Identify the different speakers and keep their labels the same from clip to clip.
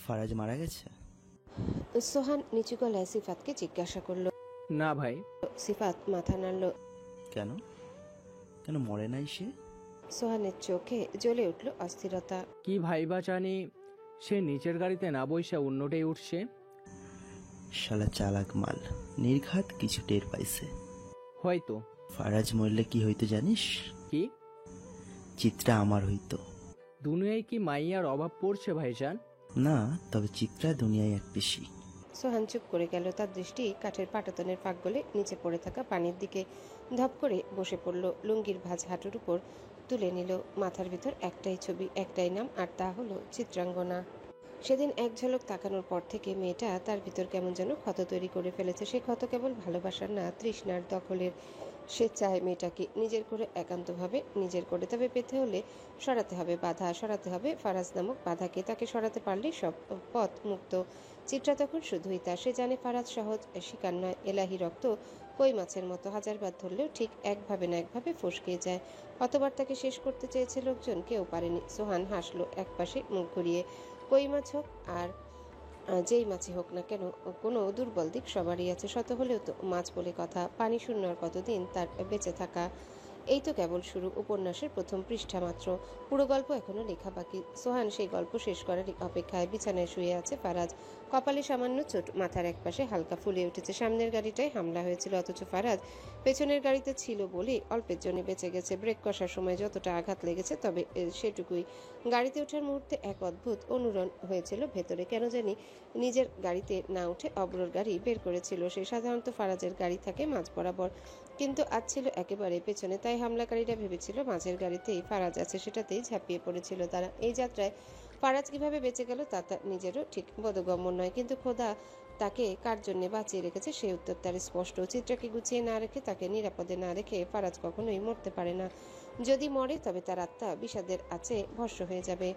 Speaker 1: ফারাজ মারা গেছে?
Speaker 2: সোহান নিচু গলায় সিফাতকে জিজ্ঞাসা করল।
Speaker 3: না ভাই।
Speaker 2: সিফাত মাথা নাড়ল।
Speaker 1: কেন? কেন মরে নাই সে?
Speaker 2: সোহানের চোখে জ্বলে উঠল অস্থিরতা।
Speaker 3: কি ভাইবা জানি সে নিচের গাড়িতে না বইসা অন্যটাই উঠছে।
Speaker 1: শালা চালাক মাল, নির্ঘাত কিছু টের পাইছে
Speaker 3: হয়তো।
Speaker 1: ফারাজ মরলে কি হইতো জানিস?
Speaker 3: কি?
Speaker 1: চিত্রা আমার হইতো।
Speaker 3: দুনিয়ায় কি মাইয়ার অভাব পড়ছে ভাইজান?
Speaker 1: না, তবে চিত্রা দুনিয়ায় এক বেশি।
Speaker 2: সোহান চুপ করে গেল। তার দৃষ্টি কাঠের পাটাতনের ফাঁক গলে নিচে পড়ে থাকা পানির দিকে ধপ করে বসে পড়ল। লুঙ্গির ভাঁজ হাঁটুর উপর তুলে নিল। মাথার ভিতর একটাই ছবি, একটাই নাম, আর তা হলো চিত্রাঙ্গনা। সেদিন এক ঝলক তাকানোর পর থেকে মেয়েটা তার ভিতর কেমন যেন ক্ষত তৈরি করে ফেলেছে। সে ক্ষত কেবল ভালোবাসার না, তৃষ্ণার, দখলের। সে চায় মেয়েটাকে নিজের করে, একান্তভাবে নিজের করে। তবে পেতে হলে সরাতে হবে বাধা, সরাতে হবে ফারাজ নামক বাধাকে। তাকে সরাতে পারলেই সব পথ মুক্ত। চিত্রা তখন শুধুই তা। সে জানে ফারাজ সহজ শিকার নয়, এলাহি রক্ত, কই মাছের মতো। হাজারবার ধরলেও ঠিক একভাবে না একভাবে ফসকে যায়। কতবার তাকে শেষ করতে চেয়েছে লোকজন, কেউ পারেনি। সোহান হাসলো একপাশে মুখ ঘুরিয়ে। কই মাছ হোক আর যেই মাছই হোক না কেন, কোনো দুর্বল দিক সবারই আছে। শত হলেও তো মাছ বলে কথা। পানি শূন্য আর কতদিন তার বেঁচে থাকা। এই তো কেবল শুরু, উপন্যাসের প্রথম পৃষ্ঠা মাত্র। পুরো গল্প এখনো লেখা বাকি। সোহান সেই গল্প শেষ করার অপেক্ষায়। বিছানায় শুয়ে আছে ফারাজ। কপালে সামান্য চোট, মাথার একপাশে হালকা ফুলে উঠেছে। সামনের গাড়িটায় হামলা হয়েছিল, অথচ ফারাজ পেছনের গাড়িতে ছিল বলে অল্পের জন্য বেঁচে গেছে। ব্রেক কষার সময় যতটা আঘাত লেগেছে তবে সেটুকুই। গাড়িতে ওঠার মুহূর্তে এক অদ্ভুত অনুরণ হয়েছিল ভেতরে। কেন জানি নিজের গাড়িতে না উঠে অব্রর গাড়ি বের করেছিল সে। সাধারণত ফারাজের গাড়ি থাকে মাঝ বরাবর, কিন্তু আজ ছিল একেবারে পেছনে। তাই হামলাকারীরা ভেবেছিল মাঝের গাড়িতেই ফারাজ আছে, সেটাতেই ঝাঁপিয়ে পড়েছিল তারা। এই যাত্রায় ফারাজ কিভাবে বেঁচে গেল তা তার নিজেরও ঠিক বোধগম্য নয়, কিন্তু খোদা তাকে কার জন্য বাঁচিয়ে রেখেছে সে উত্তর তার স্পষ্ট। চিত্রাকে গুছিয়ে না রেখে, তাকে নিরাপদে না রেখে ফারাজ কখনোই মরতে পারে না। যদি মরে তবে তার আত্মা বিষাদের আছে ভস্ম হয়ে যাবে।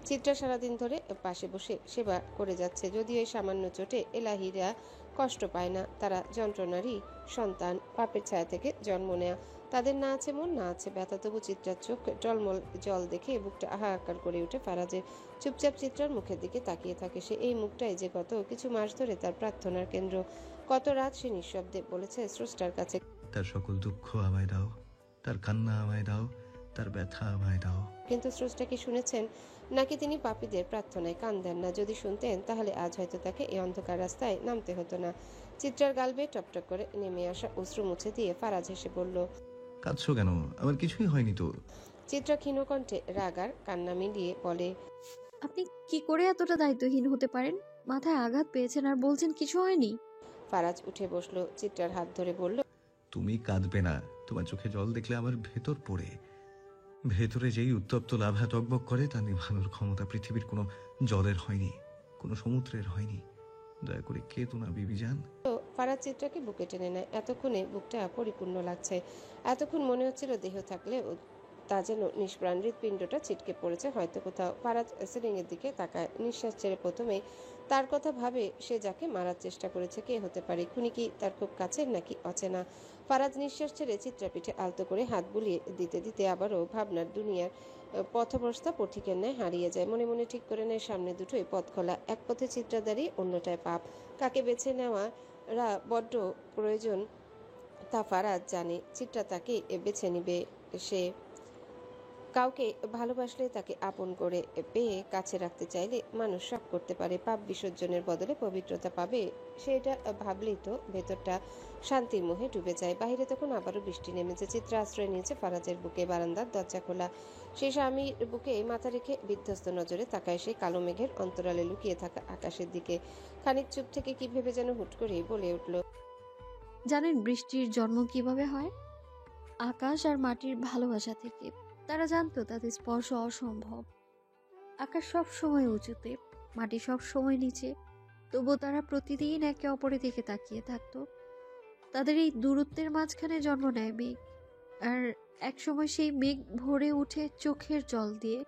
Speaker 2: চিত্রা সারাদিন ধরে পাশে বসে সেবা করে যাচ্ছে। যদিও এই সামান্য চোটে এলাহিরা কষ্ট পায় না। তারা যন্ত্রণারই সন্তান, পাপের ছায়া থেকে জন্ম নেয়া। তাদের না আছে মন, না আছে ব্যথা। তবু চিত্রার চোখ টলমল জল দেখে বুকটা হাহাকার করে উঠে ফারাজের। চুপচাপ চিত্রার মুখের দিকে তাকিয়ে থাকে সে। এই মুখটাই যে গত কিছু মাস ধরে তার প্রার্থনার কেন্দ্র। কত রাত সে নিঃশব্দে বলেছে স্রষ্টার কাছে,
Speaker 4: তার সকল দুঃখ আমায় দাও, তার কান্না আমায় দাও, তার ব্যথা আমায় দাও।
Speaker 2: কিন্তু স্রষ্টা কি শুনেছেন? নাকি তিনি পাপীদের প্রার্থনায় কান দেন না? যদি শুনতেন তাহলে আজ হয়তো তাকে এই অন্ধকার রাস্তায় নামতে হতো না। চিত্রার গাল বেয়ে টপটপ করে নেমে আসা অশ্রু মুছে দিয়ে ফারাজ হেসে বলল,
Speaker 4: কাঁদছো কেন? আমার কিছুই হয়নি তো।
Speaker 2: চিত্রা ক্ষীণ কণ্ঠে রাগ আর কান্না মিলিয়ে বলে,
Speaker 5: আপনি কি করে এতটা দায়িত্বহীন হতে পারেন? মাথায় আঘাত পেয়েছেন আর বলছেন কিছু হয়নি।
Speaker 2: ফারাজ উঠে বসলো, চিত্রার হাত ধরে বলল,
Speaker 4: তুমি কাঁদবে না। তোমার চোখে জল দেখলে আমার ভেতর পড়ে। ভেতরে যেই উত্তপ্ত লাভা টকবক করে তা নিভানোর ক্ষমতা পৃথিবীর কোনো জলের হয়নি, কোনো সমুদ্রের হয়নি। দয়া করে কেঁদো না বিবি জান।
Speaker 2: ফারাজ চিত্রাকে বুকে টেনে নেয়। এতক্ষণে বুকটা পরিপূর্ণ লাগছে। এতক্ষণ মনে হচ্ছিল দেহ থাকলে তা যেন নিষ্প্রাণ, হৃৎপিণ্ডটা ছিটকে পড়েছে হয়তো কোথাও। ফারাজ সিলিং এর দিকে তাকায়। নিঃশ্বাস ছেড়ে প্রথমেই তার কথা ভাবে সে যাকে মারার চেষ্টা করেছে কে হতে পারে। খুনি কি তার খুব কাছের নাকি অচেনা? ফারাজ নিঃশ্বাস ছেড়ে চিত্রা পিঠে আলতো করে হাত বুলিয়ে দিতে দিতে আবারও ভাবনার দুনিয়ার পথভ্রষ্টা পথিকের ন্যায় হারিয়ে যায়। মনে মনে ঠিক করে নেয় সামনে দুটোই পথ খোলা। এক পথে চিত্রা দাঁড়িয়ে, অন্যটায় পাপ। কাকে বেছে নেওয়া বড্ড প্রয়োজন তা ফারাজ জানে। চিত্রা তাকে বেছে নিবে। সে কাউকে ভালোবাসলে তাকে আপন করে পেয়ে কাছে রাখতে চাইলে মানুষ সব করতে পারে। পাপ বিসর্জনের বদলে পবিত্রতা পাবে, সেটা ভাবলেই তো ভেতরটা শান্তির মোহে ডুবে যায়। বাইরে তখন আবারও বৃষ্টি নেমেছে। চিত্রা আশ্রয় নিয়েছে ফারাজের বুকে। বারান্দার দরজা খোলা। সে স্বামীর বুকে মাথা রেখে বিধ্বস্ত নজরে তাকায় সেই কালো মেঘের অন্তরালে লুকিয়ে থাকা আকাশের দিকে। খানিক চুপ থেকে কি ভেবে যেন হুট করে বলে উঠল,
Speaker 5: জানেন বৃষ্টির জন্ম কিভাবে হয়? আকাশ আর মাটির ভালোবাসা থেকে। তারা জানতো তাদের স্পর্শ অসম্ভব। আকাশ সব সময় উঁচুতে, মাটি সব সময় নিচে। তবুও তারা প্রতিদিন একে অপরের দিকে তাকিয়ে থাকতো। তাদের এই দূরত্বের মাঝখানে জন্ম নেয় মেঘ। আর একসময় সেই মেঘ ভরে উঠে চোখের জল দিয়ে।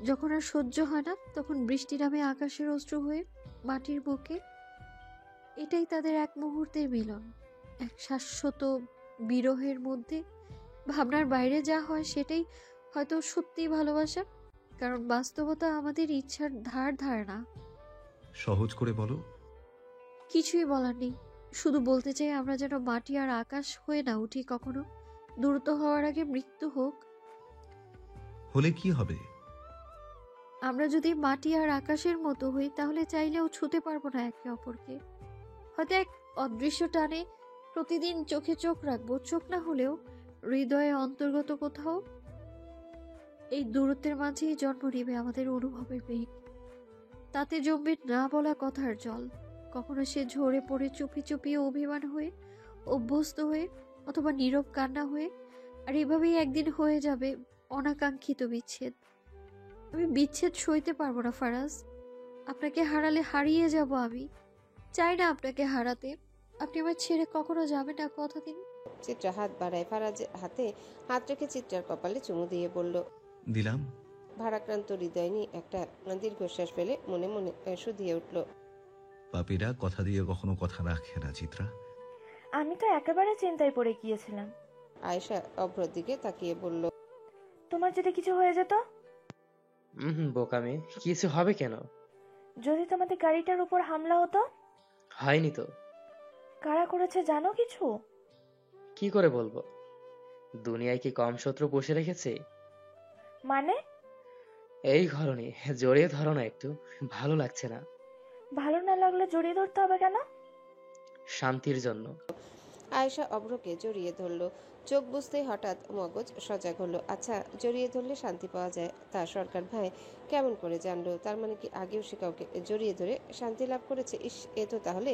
Speaker 5: যখন আর সহ্য হয় না, তখন বৃষ্টি নামে আকাশের অশ্রু হয়ে মাটির বুকে। এটাই তাদের এক মুহূর্তের মিলন, এক শাশ্বত বিরহের মধ্যে ভাবনার বাইরে যা হয় সেটাই হয়তো সত্যিই ভালোবাসা, কারণ বাস্তবতা আমাদের ইচ্ছার ধার ধার না।
Speaker 4: সহজ করে বলো।
Speaker 5: কিছুই বলার নেই, শুধু বলতে চাই আমরা যেন মাটি আর আকাশ হয়ে না উঠি কখনো। দ্রুত হওয়ার আগে মৃত্যু হোক।
Speaker 4: হলে কি হবে?
Speaker 5: আমরা যদি মাটি আর আকাশের মতো হই তাহলে চাইলেও ছুতে পারবো না একে অপরকে। হয়তো এক অদৃশ্য টানে প্রতিদিন চোখে চোখ রাখবো, চোখ না হলেও হৃদয়ে অন্তর্গত কোথাও। এই দূরত্বের মাঝেই জন্ম নেবে আমাদের অনুভবের বেগ। তাতে জমবে না বলা কথার জল। কখনো সে ঝরে পড়ে চুপি চুপি অভিমান হয়ে, অভ্যস্ত হয়ে, অথবা নীরব কান্না হয়ে। আর এভাবেই একদিন হয়ে যাবে অনাকাঙ্ক্ষিত বিচ্ছেদ। আমি বিচ্ছেদ সইতে পারবো না ফারাজ। আপনাকে হারালে হারিয়ে যাব আমি। চাই না আপনাকে হারাতে। আপনি আমার ছেড়ে কখনো যাবেন না, কথা দিন।
Speaker 2: চিত্রা হাত বাড়ায়। ফারাজের হাতে হাত রেখে চিত্রার কপালে চুমু দিয়ে বলল।
Speaker 4: দিলাম।
Speaker 2: ভারাক্রান্ত হৃদয় নিয়ে একটা দীর্ঘশ্বাস ফেলে মনে মনে শুধিয়ে উঠল।
Speaker 4: পাপীরা কথা দিয়ে কখনো কথা রাখে না চিত্রা।
Speaker 6: আমি তো একেবারে চিন্তায় পড়ে গিয়েছিলাম।
Speaker 2: আয়েশা অভ্রর দিকে তাকিয়ে বলল।
Speaker 6: তোমার যদি কিছু হয়ে যেত?
Speaker 7: বোকামি, কিছু হবে কেন?
Speaker 6: যদি তোমাদের গাড়িটার উপর হামলা হতো?
Speaker 7: হয়নি তো।
Speaker 6: কারা করেছে জানো কিছু?
Speaker 7: কি করে বলবো? দুনিয়ায় কি কম শত্রু বসে রেখেছে?
Speaker 6: মানে?
Speaker 7: এই ঘরনি, জড়িয়ে ধরো না একটু, ভালো লাগছে না।
Speaker 6: ভালো না লাগলে জড়িয়ে ধরতে হবে কেন?
Speaker 7: শান্তির জন্য।
Speaker 2: আয়েশা অভ্রকে জড়িয়ে ধরল। চোখ বুঝতেই হঠাৎ মগজ সজাগ হলো। আচ্ছা, জড়িয়ে ধরলে শান্তি পাওয়া যায় তা সরকার ভাই কেমন করে জানলো? তার মানে কি আগেও সে কাউকে জড়িয়ে ধরে শান্তি লাভ করেছে? ইস, এ তো তাহলে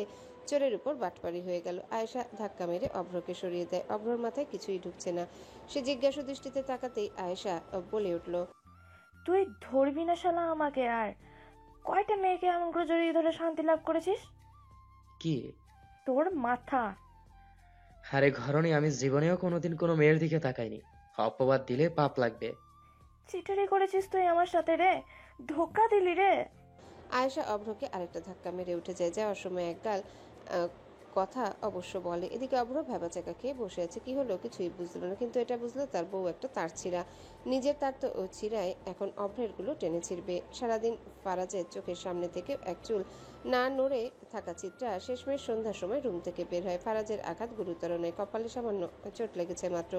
Speaker 2: চোরের উপর বাটপারি হয়ে গেল। আয়েশা ধাক্কা মেরে অভ্রকে সরিয়ে দেয়। অভ্রর মাথায় কিছুই ঢুকছে না। সে জিজ্ঞাসু দৃষ্টিতে তাকাতেই আয়েশা বলে উঠল।
Speaker 6: তুই ধরবি না শালা আমাকে। আর কয়টা মেয়েকে এমন করে জড়িয়ে ধরে শান্তি লাভ করেছিস?
Speaker 7: কি?
Speaker 6: তোর মাথা।
Speaker 7: আরে ঘরনি, আমি জীবনেও কোনোদিন কোনো মেয়ের দিকে তাকাইনি। অপবাদ দিলে পাপ লাগবে।
Speaker 6: চিটারি করেছিস তুই আমার সাথে রে। ধোকা দিলি রে।
Speaker 2: আয়েশা অভ্রকে আরেকটা ধাক্কা মেরে উঠে যায়। যাওয়ার সময় একগাল কথা অবশ্য বলে। এদিকে অভ্র ভ্যাবাচাকা খেয়ে বসে আছে। কি হলো কিছুই বুঝলো না, কিন্তু এটা বুঝলো তার বউ একটা তার ছিঁড়া। নিজের তার তো ছিঁড়ায় এখন অভ্রের গুলো টেনে ছিঁড়বে। সারাদিন ফারাজের চোখের সামনে থেকে এক চুল না নড়ে থাকা চিত্রা শেষমেশ সন্ধ্যার সময় রুম থেকে বের হয়। ফারাজের আঘাত গুরুতর নয়, কপালে সামান্য চোট লেগেছে মাত্র।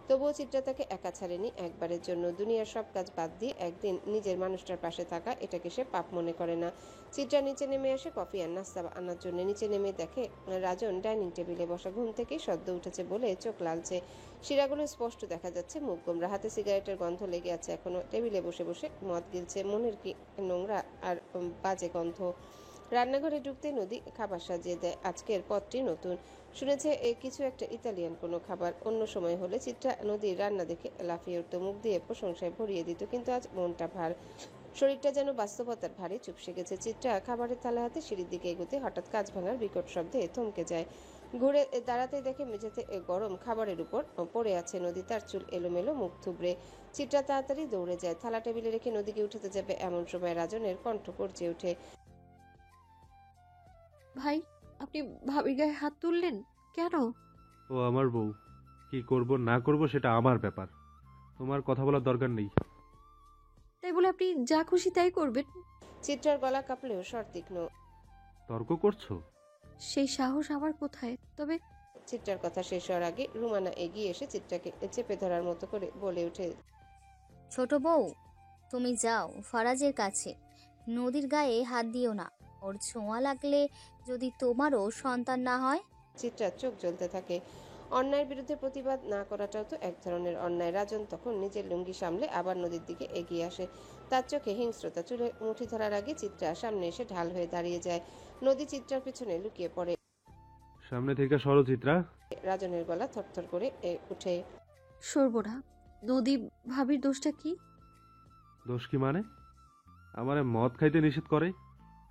Speaker 2: তবুও চিত্রা তাকে একা ছাড়েনি একবারের জন্য। দুনিয়ার সব কাজ বাদ দিয়ে একদিন নিজের মানুষটার পাশে থাকা, এটাকে সে পাপ মনে করে না। চিত্রা নিচে নেমে আসে কফি আর নাস্তা আনার জন্য। নিচে নেমে দেখে রাজন ডাইনিং টেবিলে বসা। ঘুম থেকেই সদ্য উঠেছে বলে চোখ লালচে, শিরাগুলো স্পষ্ট দেখা যাচ্ছে, মুখ গোমরা, হাতে সিগারেটের গন্ধ লেগে আছে এখনো। টেবিলে বসে বসে মদ গিলছে। মনের কি নোংরা আর বাজে গন্ধ। রান্নাঘরে ঢুকতে নদী খাবার সাজিয়ে দেয়। আজকের পদটি নতুন, শুনেছে কিছু একটা ইতালিয়ান কোনো খাবার। অন্য সময় হলে চিত্রা নদীর রান্না দেখে লাফিয়ে উঠত, মুখ দিয়ে প্রশংসায় ভরিয়ে দিত, কিন্তু আজ মনটা ভার, শরীরটা যেন বাস্তবতার ভারে চুপসে গেছে। চিত্রা খাবারের থালা হাতে সিঁড়ির দিকে এগোতে হঠাৎ কাঁচ ভাঙার বিকট শব্দে থমকে যায়। ঘুরে দাঁড়াতে দেখে মেঝেতে গরম খাবারের উপর পড়ে আছে নদী, তার চুল এলোমেলো, মুখ থুবড়ে। চিত্রা তাড়াতাড়ি দৌড়ে যায়। থালা টেবিলে রেখে নদীকে উঠাতে যাবে এমন সময় রাজনের কণ্ঠ গর্জে ওঠে।
Speaker 5: ভাই, আপনি ভাবির গায়ে হাত তুললেন কেন?
Speaker 8: ও আমার বউ, কি করব না করব সেটা আমার ব্যাপার, তোমার কথা বলার দরকার নেই।
Speaker 5: তাই বলে আপনি যা খুশি তাই করবেন?
Speaker 2: চিত্রার গলা কাঁপলেও স্বর তীক্ষ্ণ।
Speaker 8: তর্ক করছো?
Speaker 5: সেই সাহস আমার কোথায়? তবে
Speaker 2: চিত্রার কথা শেষ হওয়ার আগে রুমানা এগিয়ে এসে চিত্রাকে চেপে ধরার মতো করে বলে ওঠে।
Speaker 9: ছোট বউ, তুমি যাও ফারাজের কাছে, নদীর গায়ে হাত দিও না। ওর ছোঁয়া লাগলে যদি তোমারও সন্তান না হয়।
Speaker 2: চিত্রার চোখ জ্বলতে থাকে। অন্যায়ের বিরুদ্ধে প্রতিবাদ না করাটাও তো এক ধরনের অন্যায়। রাজন তখন নিজের লুঙ্গি সামলে আবার নদীর দিকে এগিয়ে আসে। তার চোখে হিংস্রতা। চুলে মুঠি ধরার আগে চিত্রা সামনে এসে ঢাল হয়ে দাঁড়িয়ে যায়। নদী চিত্রার পিছনে লুকিয়ে পড়ে।
Speaker 8: সামনে থেকে সরো চিত্রা।
Speaker 2: রাজনের গলা থরথর করে উঠে।
Speaker 5: সরব না। নদী ভাবির দোষটা কি?
Speaker 8: দোষ কি মানে? আমারে মদ খাইতে নিষেধ করে?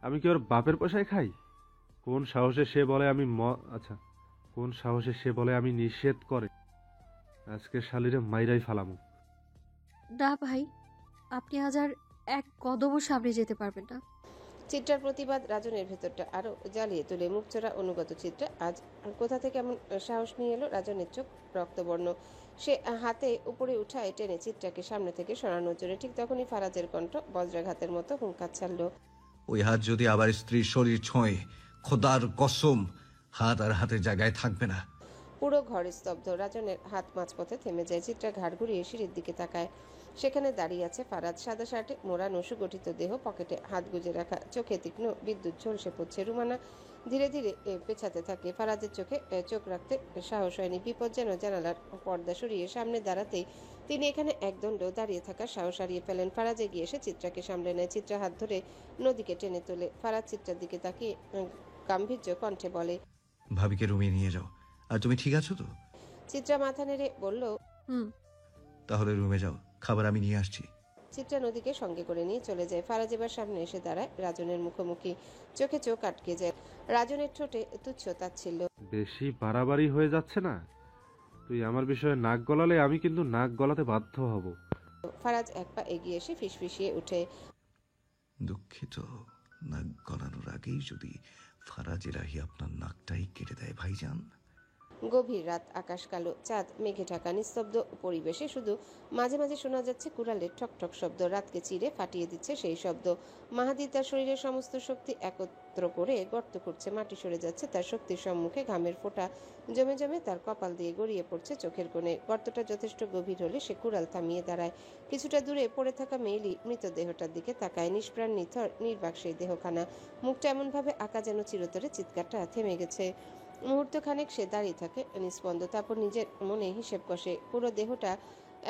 Speaker 8: আমি কি ওর বাপের পয়সায় খাই? কোন সাহসে সে বলে আমি আচ্ছা, কোন সাহসে সে বলে আমি নিষেধ করে? আজকে শালিরে মাইরাই ফালামু।
Speaker 5: না ভাই, আপনি আজ আর এক কদমও সামনে যেতে পারবেন না।
Speaker 2: চিত্রার প্রতিবাদ রাজনের ভেতরটা আরো জ্বালিয়ে তুলে। মুখচোরা অনুগত চিত্রা আজ কোথা থেকে এমন সাহস নিয়ে এলো? রাজনের চোখ রক্তবর্ণ, সে হাতে উপরে উঠায় টেনে চিত্রাকে সামনে থেকে সরানোর জন্য। ঠিক তখনই ফারাজের কণ্ঠ বজ্রাঘাতের মতো হুঙ্কার ছাড়ল।
Speaker 4: ওই হাত যদি আবার স্ত্রীর শরীর ছোঁয়, খোদার কসম হাত আর হাতের জায়গায় থাকবে না।
Speaker 2: পুরো ঘর স্তব্ধ। রাজনের হাত মাঝপথে থেমে যায়। চিত্রা ঘাড় ঘুরিয়ে সিঁড়ির দিকে তাকায়। সেখানে দাঁড়িয়ে আছে ফারাজ। সাদা শার্টে মোড়ানো সুগঠিত দেহ, পকেটে হাত গুজে রাখা, চোখে তীক্ষ্ণ বিদ্যুৎ ঝলসে পড়ছে। রুমানা ধীরে ধীরে পেছাতে থাকে। ফারাজের চোখে চোখ রাখতে সাহস হয়নি। বিপদ যেন জানালার পর্দা সরিয়ে সামনে দাঁড়াতেই তিনি এখানে একদণ্ড দাঁড়িয়ে থাকার সাহস হারিয়ে ফেলেন। ফারাজ এগিয়ে এসে চিত্রাকে সামলে নেয়। চিত্রা হাত ধরে নদীকে টেনে তোলে। ফারাজ চিত্রার দিকে তাকিয়ে গাম্ভীর্য কণ্ঠে বলে,
Speaker 4: ভাবিকে রুমে নিয়ে যাও। আর তুমি ঠিক আছো তো?
Speaker 2: চিত্রা মাথা নেড়ে বলল,
Speaker 5: হুম।
Speaker 4: তাহলে রুমে যাও, খাবার আমি নিয়ে আসছি।
Speaker 2: চিত্রা নদীকে সঙ্গে করে নিয়ে চলে যায়। ফারাজ এবার সামনে এসে দাঁড়ায় রাজনের মুখোমুখি। চোখে চোখ আটকে যায়। রাজনের ঠোঁটে তুচ্ছ তাচ্ছিল্য।
Speaker 8: বেশি বাড়াবাড়ি হয়ে যাচ্ছে না? তুই আমার বিষয়ে নাক গলালে আমি কিন্তু নাক গলাতে বাধ্য হব।
Speaker 2: ফারাজ এক পা এগিয়ে এসে ফিসফিসিয়ে উঠে,
Speaker 4: দুঃখিত, নাক গলানোর আগেই যদি ফারাজেরাহি আপনার নাকটাই কেটে দেয় ভাইজান।
Speaker 2: গভীর রাত, আকাশ কালো, চাঁদ মেঘে ঢাকা। নিস্তব্ধ পরিবেশে শুধু মাঝে মাঝে শোনা যাচ্ছে কুড়ালের ঠকঠক শব্দ। রাতকে চিরে ফাটিয়ে দিচ্ছে সেই শব্দ। মাহাদি তার শরীরের সমস্ত শক্তি একত্র করে গর্ত করছে। মাটি সরে যাচ্ছে তার শক্তির সম্মুখে। ঘামের ফোঁটা জমে জমে তার কপাল দিয়ে গড়িয়ে পড়ছে চোখের কোণে। গর্তটা যথেষ্ট গভীর হলে সে কুড়াল থামিয়ে দাঁড়ায়। কিছুটা দূরে পড়ে থাকা মেইলি মৃতদেহটার দিকে তাকায়। নিষ্প্রাণ নিথর নির্বাক সেই দেহখানা। মুখটা এমনভাবে আঁকা যেন চিরতরে চিৎকারটা থেমে গেছে। মুহূর্ত খানেক সে দাঁড়িয়ে থাকে নিস্পন্দ। তারপর নিজের মনে হিসেব কষে, পুরো দেহটা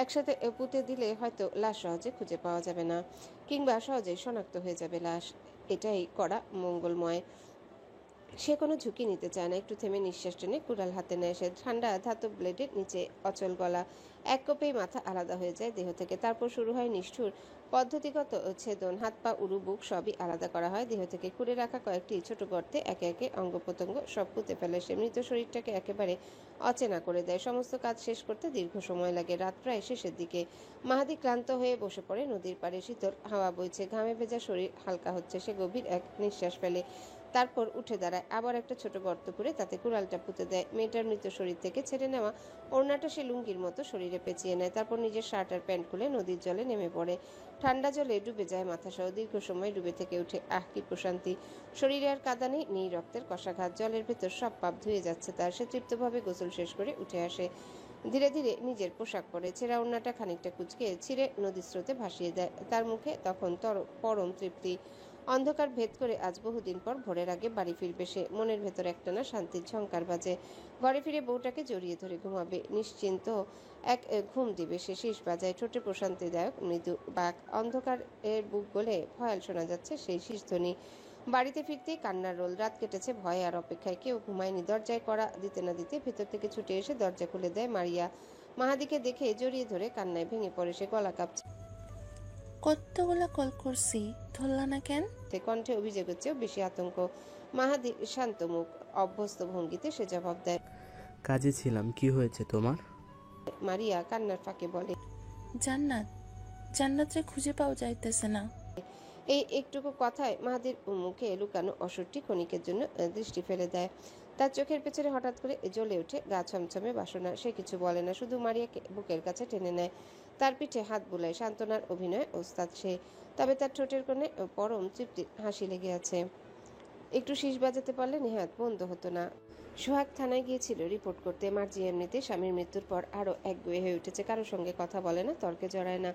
Speaker 2: একসাথে পুঁতে দিলে হয়তো লাশ সহজে খুঁজে পাওয়া যাবে না, কিংবা সহজেই শনাক্ত হয়ে যাবে লাশ। এটাই করা মঙ্গলময়। সে কোনো ঝুঁকি নিতে চায় না। একটু থেমে নিঃশ্বাস টেনে কুড়াল হাতে নেয় সে। ঠান্ডা ধাতব ব্লেডের নিচে অচল গলা। এক কোপেই মাথা আলাদা হয়ে যায় দেহ থেকে। তারপর শুরু হয় নিষ্ঠুর পদ্ধতিগত ছেদন। হাত পা, উরু, বুক সবই আলাদা করা হয় দেহ থেকে। খুঁড়ে রাখা কয়েকটি ছোট গর্তে একে একে অঙ্গ প্রত্যঙ্গ সব পুঁতে ফেলে সে। মৃত শরীরটাকে একেবারে অচেনা করে দেয়। সমস্ত কাজ শেষ করতে দীর্ঘ সময় লাগে। রাত প্রায় শেষের দিকে। মাহাদি ক্লান্ত হয়ে বসে পড়ে নদীর পাড়ে। শীতল হাওয়া বইছে, ঘামে ভেজা শরীর হালকা হচ্ছে। সে গভীর এক নিঃশ্বাস ফেলে। তারপর উঠে দাঁড়ায়। আবার একটা ছোট গর্ত করে তাতে কুড়ালটা পুঁতে দেয়। মেয়েটার মৃত শরীর থেকে ছেড়ে নেওয়া ওড়নাটা সে লুঙ্গির মতো শরীরে পেঁচিয়ে নেয়। তারপর নিজের শার্ট আর প্যান্ট খুলে নদীর জলে নেমে পড়ে। ঠান্ডা জলে ডুবে যায় মাথাসহ। দীর্ঘ সময় ডুবে থেকে উঠে আহ কি প্রশান্তি। শরীরে আর কাদা নেই রক্তের কষাঘাত। জলের ভেতর সব পাপ ধুয়ে যাচ্ছে তার। সে তৃপ্তভাবে গোসল শেষ করে উঠে আসে। ধীরে ধীরে নিজের পোশাক পরে ছেঁড়া ওড়নাটা খানিকটা কুঁচকে ছিঁড়ে নদীর স্রোতে ভাসিয়ে দেয়। তার মুখে তখন পরম তৃপ্তি। অন্ধকার ভেদ করে আজ বহুদিন পর ভোরের আগে বাড়ি ফিরবে সে। মনের ভেতর একটানা শান্তির ঝংকার বাজে। ঘরে ফিরে বউটাকে জড়িয়ে ধরে ঘুমাবে। নিশ্চিন্ত এক ঘুম দিবে সে। শীষ বাজায় ঠোঁটে প্রশান্তিদায়ক মৃদু বাক। অন্ধকার এর বুক গলে ভয়াল শোনা যাচ্ছে সেই শীষধ্বনি। বাড়িতে ফিরতেই কান্নার রোল। রাত কেটেছে ভয়ে আর অপেক্ষায়। কেউ ঘুমায়নি। দরজায় কড়া দিতে না দিতে ভেতর থেকে ছুটে এসে দরজা খুলে দেয় মারিয়া। মাহাদিকে দেখে জড়িয়ে ধরে কান্নায় ভেঙে পড়ে সে। গলা কাঁপছে।
Speaker 10: কতগুলা কল করছি, ধরলা না কেন?
Speaker 2: কণ্ঠে অভিযোগের চেয়েও বেশি আতঙ্ক। মাহাদি শান্ত মুখ, অভ্যস্ত ভঙ্গিতে সে জবাব দেয়,
Speaker 1: কাজে ছিলাম। কি হয়েছে তোমার?
Speaker 2: মারিয়া কান্নার ফাঁকে বলে,
Speaker 10: জান্নাত, জান্নাতরে খুঁজে পাওয়া যাইতেছে না।
Speaker 2: এই একটুকু কথায় মাহাদির মুখে লুকানো অসুরটি ক্ষণিকের জন্য দৃষ্টি ফেলে দেয়। তার চোখের পেছনে হঠাৎ করে জ্বলে ওঠে গা ছমছমে বাসনা। সে কিছু বলে না, শুধু মারিয়াকে বুকের কাছে টেনে নেয়। তার পিঠে হাত বুলায়। সান্ত্বনার অভিনয় ওস্তাদ সে। তবে তার ঠোঁটের কোণে পরম তৃপ্তির হাসি লেগে আছে। একটু শীষ বাজাতে পারলে নেহাত বন্ধ হতো না। সোহাগ থানায় গিয়েছিল রিপোর্ট করতে। মার্জি এমনিতে স্বামীর মৃত্যুর পর আরও একগুঁয়ে হয়ে উঠেছে। কারোর সঙ্গে কথা বলে না, তর্কে জড়ায় না।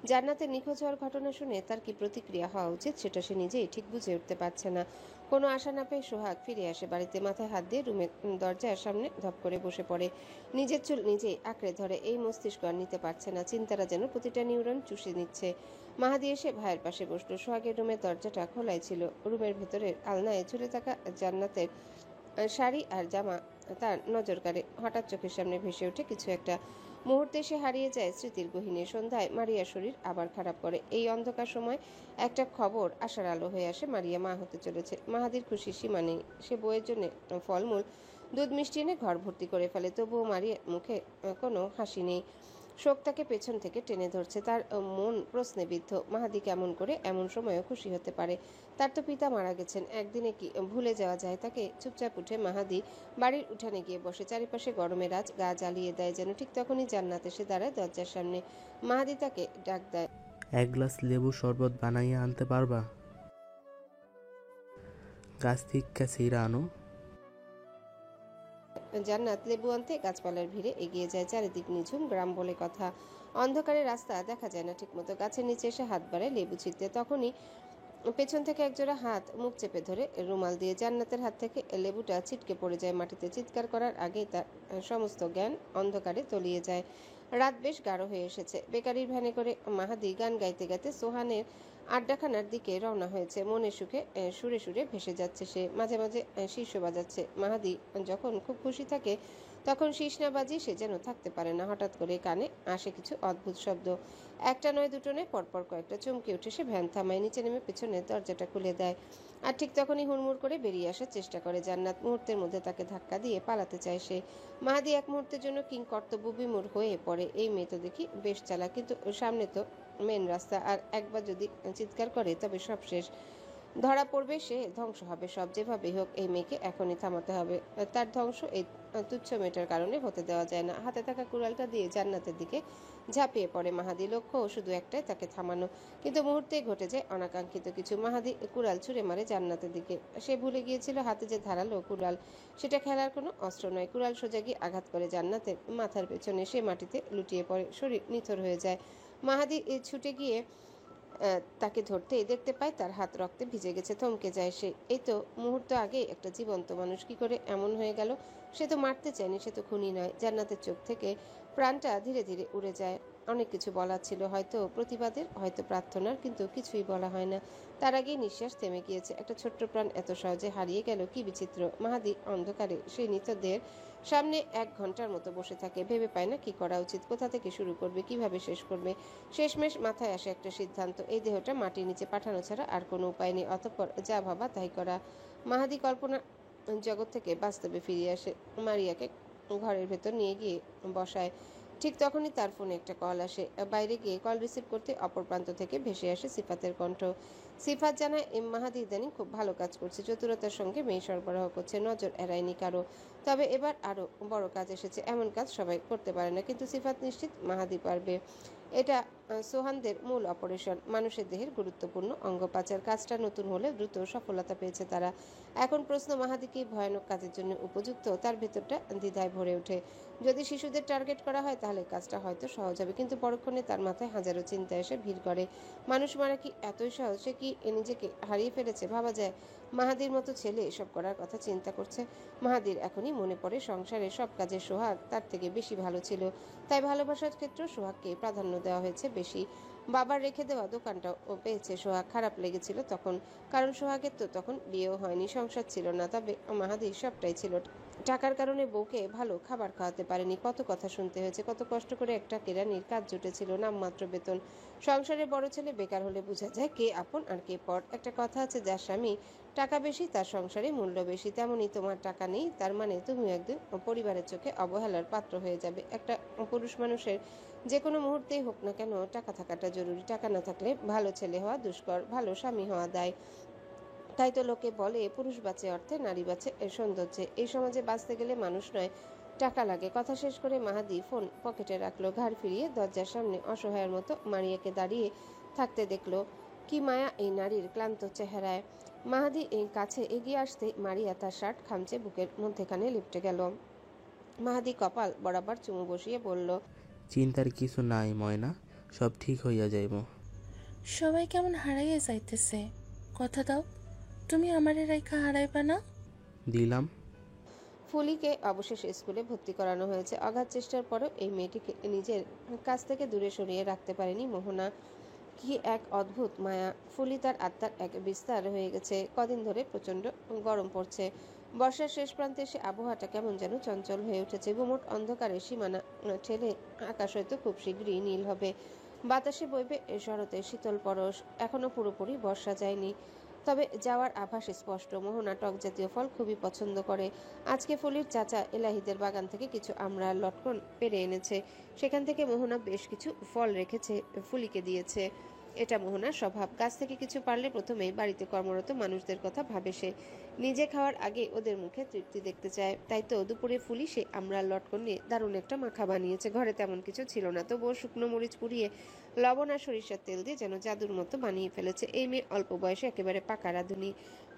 Speaker 2: জান্নাতের নিখোঁজ হওয়ার ঘটনা শুনে তার কি প্রতিক্রিয়া হওয়া উচিত সেটা সে নিজেই ঠিক বুঝে উঠতে পারছে না। কোনো আশা না পেয়ে সোহাগ ফিরে আসে বাড়িতে। মাথায় হাত দিয়ে রুমের দরজার সামনে ধপ করে বসে পড়ে। নিজের চুল নিজেই আঁকড়ে ধরে। এই মস্তিষ্ক আর নিতে পারছে না। চিন্তারা যেন প্রতিটা নিউরন চুষে নিচ্ছে। মাহাদি এসে ভাইয়ের পাশে বসলো। সোহাগের রুমের দরজাটা খোলাই ছিল। রুমের ভেতরের আলনায় ঝুলে থাকা জান্নাতের শাড়ি আর জামা তার নজর কাড়ে। হঠাৎ চোখের সামনে ভেসে ওঠে কিছু একটা। মুহূর্তে সে হারিয়ে যায় স্মৃতির গহীনে। সন্ধ্যায় মারিয়ার শরীর আবার খারাপ করে। এই অন্ধকার সময় একটা খবর আশার আলো হয়ে আসে। মারিয়া মা হতে চলেছে। মাহাদির খুশির সীমা নেই। সে বইয়ের জন্য ফলমূল, দুধ মিষ্টি এনে ঘর ভর্তি করে ফেলে। তবুও মারিয়ার মুখে কোনো হাসি নেই। শোক তাকে পেছন থেকে টেনে ধরছে। তার মন প্রশ্নে বিদ্ধ। মাহাদি কেমন করে এমন সময়ও খুশি হতে পারে? তার তো পিতা মারা গেছেন, একদিনে কি ভুলে যাওয়া যায় তাকে? চুপচাপ উঠে মাহাদি বাড়ির উঠানে গিয়ে বসে। চারিপাশে গরমের আঁচ গা জ্বালিয়ে দেয় যেন। ঠিক তখনই জান্নাত এসে দাঁড়ায় দরজার সামনে। মাহাদি তাকে ডাক দেয়।
Speaker 11: এক গ্লাস লেবু শরবত বানাইয়া আনতে পারবা? গাছ থেকে ছিঁড়া আনো।
Speaker 2: জান্নাত লেবু আনতে গাছপালার ভিড়ে এগিয়ে যায়। চারিদিক নিঝুম, গ্রাম বলে কথা। অন্ধকারে রাস্তা দেখা যায় না ঠিকমতো। গাছের নিচে এসে হাত বাড়ায় লেবু ছিঁড়তে। তখনই পেছন থেকে একজোড়া হাত মুখ চেপে ধরে রুমাল দিয়ে। জান্নাতের হাত থেকে লেবুটা ছিটকে পড়ে যায় মাটিতে। চিৎকার করার আগেই তার সমস্ত জ্ঞান অন্ধকারে তলিয়ে যায়। রাত বেশ গাঢ় হয়ে এসেছে। বেকারির ভ্যানে করে মাহাদি গান গাইতে গাইতে সোহানের আড্ডাখানার দিকে রওনা হয়েছে। মনের সুখে সুরে সুরে ভেসে যাচ্ছে সে। মাঝে মাঝে শীর্ষ বাজাচ্ছে। মাহাদি যখন খুব খুশি থাকে তখন শীষ না বাজিয়ে সে যেন থাকতে পারে না। হঠাৎ করে কানে আসে কিছু অদ্ভুত শব্দ। একটা নয়, দুটো নয়, পরপর কয়েকটা। চমকে উঠে সে ভ্যান থামায়, নিচে নেমে পেছনের দরজাটা খুলে দেয়। আর ঠিক তখনই হুড়মুড় করে বেরিয়ে আসার চেষ্টা করে জান্নাত। মুহূর্তের মধ্যে তাকে ধাক্কা দিয়ে পালাতে চায় সে। মাহাদি এক মুহূর্তের জন্য কিং কর্তব্য বিমূঢ় হয়ে পড়ে। এই মেয়ে তো দেখি বেশ চালাক, কিন্তু সামনে তো মেন রাস্তা, আর একবার যদি চিৎকার করে তবে সব শেষ। ধরা পড়বে সে, ধ্বংস হবে সব। যেভাবেই হোক এই মেয়েকে এখনই থামাতে হবে। তার ধ্বংস এই তুচ্ছ মেয়েটার কারণে হতে দেওয়া যায় না। হাতে থাকা কুড়ালটা দিয়ে জান্নাতের দিকে ঝাঁপিয়ে পড়ে মাহাদি। লক্ষ্য শুধু একটাই, তাকে থামানো। কিন্তু মুহূর্তেই ঘটে যায় অনাকাঙ্ক্ষিত কিছু। মাহাদি কুড়াল ছুঁড়ে মারে জান্নাতের দিকে। সে ভুলে গিয়েছিল হাতে যে ধারালো কুড়াল সেটা খেলার কোনো অস্ত্র নয়। কুড়াল সোজা গিয়ে আঘাত করে জান্নাতের মাথার পেছনে। সে মাটিতে লুটিয়ে পড়ে, শরীর নিথর হয়ে যায়। মাহাদি ছুটে গিয়ে তাকে ধরতেই দেখতে পায় তার হাত রক্তে ভিজে গেছে। থমকে যায় সে। এই তো মুহূর্ত আগে একটা জীবন্ত মানুষ, কি করে এমন হয়ে গেল? সে তো মারতে চায়নি, সে তো খুনি নয়। জান্নাতের চোখ থেকে প্রাণটা ধীরে ধীরে উড়ে যায়। অনেক কিছু বলার ছিল, হয়তো প্রতিবাদের, হয়তো প্রার্থনার, কিন্তু কিছুই বলা হয় না। তার আগেই নিঃশ্বাস থেমে গিয়েছে। একটা ছোট্ট প্রাণ এত সহজে হারিয়ে গেল, কি বিচিত্র। মাহাদি অন্ধকারে সেই নিতদের সামনে 1 ঘন্টার মতো বসে থাকে। ভেবে পায় না কি করা উচিত, কোথা থেকে শুরু করবে, কিভাবে শেষ করবে। শেষমেশ মাথায় আসে একটা সিদ্ধান্ত, এই দেহটা মাটির নিচে পাঠানো ছাড়া আর কোনো উপায় নেই। অতঃপর যা ভাবা তাই করা। মাহাদি কল্পনা জগৎ থেকে বাস্তবে ফিরে আসে। মারিয়াকে ঘরের ভেতর নিয়ে গিয়ে বসায়। ঠিক তখনই তার ফোনে একটা কল আসে। বাইরে গিয়ে কল রিসিভ করতে অপর প্রান্ত থেকে ভেসে আসে সিফাতের কণ্ঠ। সিফাত জানায় মাহাদি ইদানিং খুব ভালো কাজ করছে, চতুরতার সঙ্গে মেয়ে সরবরাহ করছে, নজর এড়ায়নি কারো। তবে এবার আরও বড় কাজ এসেছে। এমন কাজ সবাই করতে পারে না, কিন্তু সিফাত নিশ্চিত মাহাদি পারবে। এটা সোহানদের মূল অপারেশন, মানুষের দেহের গুরুত্বপূর্ণ অঙ্গ পাচার। কাজটা নতুন হলে দ্রুত সফলতা পেয়েছে তারা। এখন প্রশ্ন, মাহাদি কি ভয়ানক কাজের জন্য উপযুক্ত? তার ভেতরটা দ্বিধায় ভরে ওঠে। যদি শিশুদের টার্গেট করা হয় তাহলে কাজটা হয়তো সহজ হবে, কিন্তু পরক্ষণে তার মাথায় হাজারো চিন্তা এসে ভিড় করে। মানুষ মারা কি এতই সহজ? সে কি নিজেকে হারিয়ে ফেলেছে? ভাবা যায় মাহাদির মতো ছেলে এসব করার কথা চিন্তা করছে। মাহাদির এখনই মনে পড়ে সংসারের সব কাজে সোহাগ তার থেকে বেশি ভালো ছিল। তাই ভালোবাসার ক্ষেত্রে সোহাগকে প্রাধান্য দেওয়া হয়েছে বেশি। বাবার রেখে দেওয়া দোকানটাও পেয়েছে সোহাগ। খারাপ লেগেছিল তখন, কারণ সোহাগের তো তখন বিয়েও হয়নি, সংসার ছিল না। তবে মাহাদির সবটাই ছিল। টাকার কারণে বউকে ভালো খাবার খাওয়াতে পারেনি, কত কথা শুনতে হয়েছে, কত কষ্ট করে একটা কেরানির কাজ জুটেছিল, নামমাত্র বেতন। সংসারের বড় ছেলে বেকার হলে বোঝা যায় কে আপন আর কে পর। একটা কথা আছে, যার স্বামী টাকা বেশি তার সংসারে মূল্য বেশি। তেমনই তোমার টাকা নেই তার মানে তুমি একদিন পরিবারের চোখে অবহেলার পাত্র হয়ে যাবে। একটা পুরুষ মানুষের যে কোনো মুহূর্তেই হোক না কেন টাকা থাকাটা জরুরি। টাকা না থাকলে ভালো ছেলে হওয়া দুষ্কর, ভালো স্বামী হওয়া দায়। তাই তো লোকে বলে পুরুষ বাঁচে অর্থে, নারী বাঁচে সৌন্দর্যে। এই সমাজে বাঁচতে গেলে মানুষ নয়, টাকা লাগে। কথা শেষ করে মাহাদি ফোন পকেটে রাখলো। ঘাড় ফিরিয়ে দরজার সামনে অসহায়ের মতো মারিয়াকে দাঁড়িয়ে থাকতে দেখলো। কি মায়া এই নারীর ক্লান্ত চেহারায়। মাহাদি এই কাছে এগিয়ে আসতে মারিয়া তার শার্ট খামচে বুকের মধ্যেখানে লিপটে গেল। মাহাদি কপাল বরাবর চুমু বসিয়ে বলল,
Speaker 11: চিন্তার কিছু নাই ময়না, সব ঠিক হইয়া যাইব।
Speaker 10: সবাই কেমন হারাইয়া যাইতেছে, কথা দাও তুমি আমারে রেখা হারাইবা না।
Speaker 11: দিলাম।
Speaker 2: ফুলিকে অবশেষে স্কুলে ভর্তি করানো হয়েছে। অগাধ চেষ্টার পরও এই মেয়েটিকে নিজের কাছ থেকে দূরে সরিয়ে রাখতে পারেনি মোহনা। কি এক অদ্ভুত মায়া! ফুলি তার আত্মার এক বিস্তার হয়ে গেছে। কদিন ধরে প্রচণ্ড গরম পড়ছে। বর্ষার শেষ প্রান্তে এসে আবহাওয়াটা কেমন যেন চঞ্চল হয়ে উঠেছে। গুমোট অন্ধকারে সীমানা ঠেলে আকাশ হয়তো খুব শীঘ্রই নীল হবে। বাতাসে বইবে শরতের শীতল পরশ। এখনো পুরোপুরি বর্ষা যায়নি। তবে যাওয়ার আভাস স্পষ্ট। মোহনা টক জাতীয় ফল খুবই পছন্দ করে। আজকে ফুলির চাচা এলাহিদের বাগান থেকে কিছু আমড়া লটকন পেরে এনেছে। সেখান থেকে মোহনা বেশ কিছু ফল রেখেছে, ফুলিকে দিয়েছে। এটা মোহনার স্বভাব। গাছ থেকে কিছু পারলে প্রথমেই বাড়িতে কর্মরত মানুষদের কথা ভাবে সে। নিজে খাওয়ার আগে ওদের মুখে তৃপ্তি দেখতে চায়। তাই তো দুপুরে ফুলি সে আমড়ার লটকন নিয়ে দারুণ একটা মাখা বানিয়েছে। ঘরে তেমন কিছু ছিল না, তবুও শুকনো মরিচ পুড়িয়ে লবণ আর সরিষার তেল দিয়ে যেন জাদুর মতো বানিয়ে ফেলেছে। এই মেয়ে অল্প বয়সে একেবারে পাকা রাঁধুনি।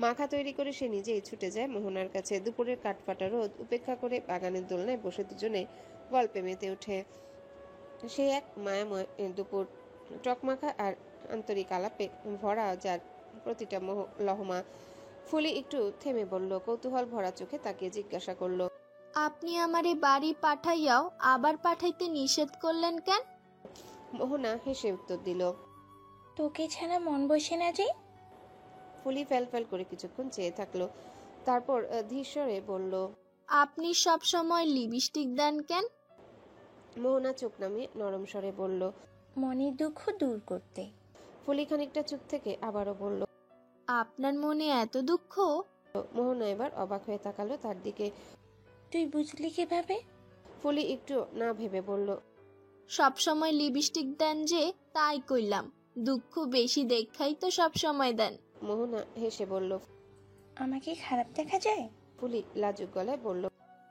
Speaker 2: মাখা তৈরি করে সে নিজেই ছুটে যায় মোহনার কাছে। দুপুরের কাঠফাটা রোদ উপেক্ষা করে বাগানের দোলনায় বসে দুজনে গল্পে মেতে ওঠে। সে এক মায়াময় দুপুর, টকমাখা আর আন্তরিক আলাপে ভরা, যার প্রতিটা লহমা। ফুলি একটু থেমে বলল, কৌতূহল ভরা চোখে তাকে জিজ্ঞাসা করলো,
Speaker 12: আপনি আমারে বাড়ি পাঠাইয়াও আবার পাঠাইতে নিষেধ করলেন কেন?
Speaker 2: মোহনা হেসে উত্তর দিল,
Speaker 6: তোকে ছাড়া মন বসে না যে।
Speaker 2: ফুলি ফেল ফেল করে কিছুক্ষণ চেয়ে থাকলো, তারপর ধীরস্বরে বলল,
Speaker 12: আপনি সব সময় লিপস্টিক দেন কেন?
Speaker 2: মোহনা চোখ নামিয়ে নরম স্বরে বলল,
Speaker 6: মনের দুঃখ দূর করতে।
Speaker 2: ফুলি খানিকটা চুপ থেকে আবারও বলল,
Speaker 12: আপনার মনে এত দুঃখ?
Speaker 2: মোহনা এবার অবাক হয়ে তাকালো তার দিকে।
Speaker 6: তুই বুঝলি কিভাবে?
Speaker 2: ফুলি একটু না ভেবে বলল,
Speaker 12: সব সময় লিপস্টিক দেন যে, তাই কইলাম। দুঃখ বেশি দেখাই তো সব সময় দেন।
Speaker 2: মোহনা হেসে বলল,
Speaker 6: আমাকে খারাপ দেখা যায়?
Speaker 2: ফুলি লাজুক গলায় বলল,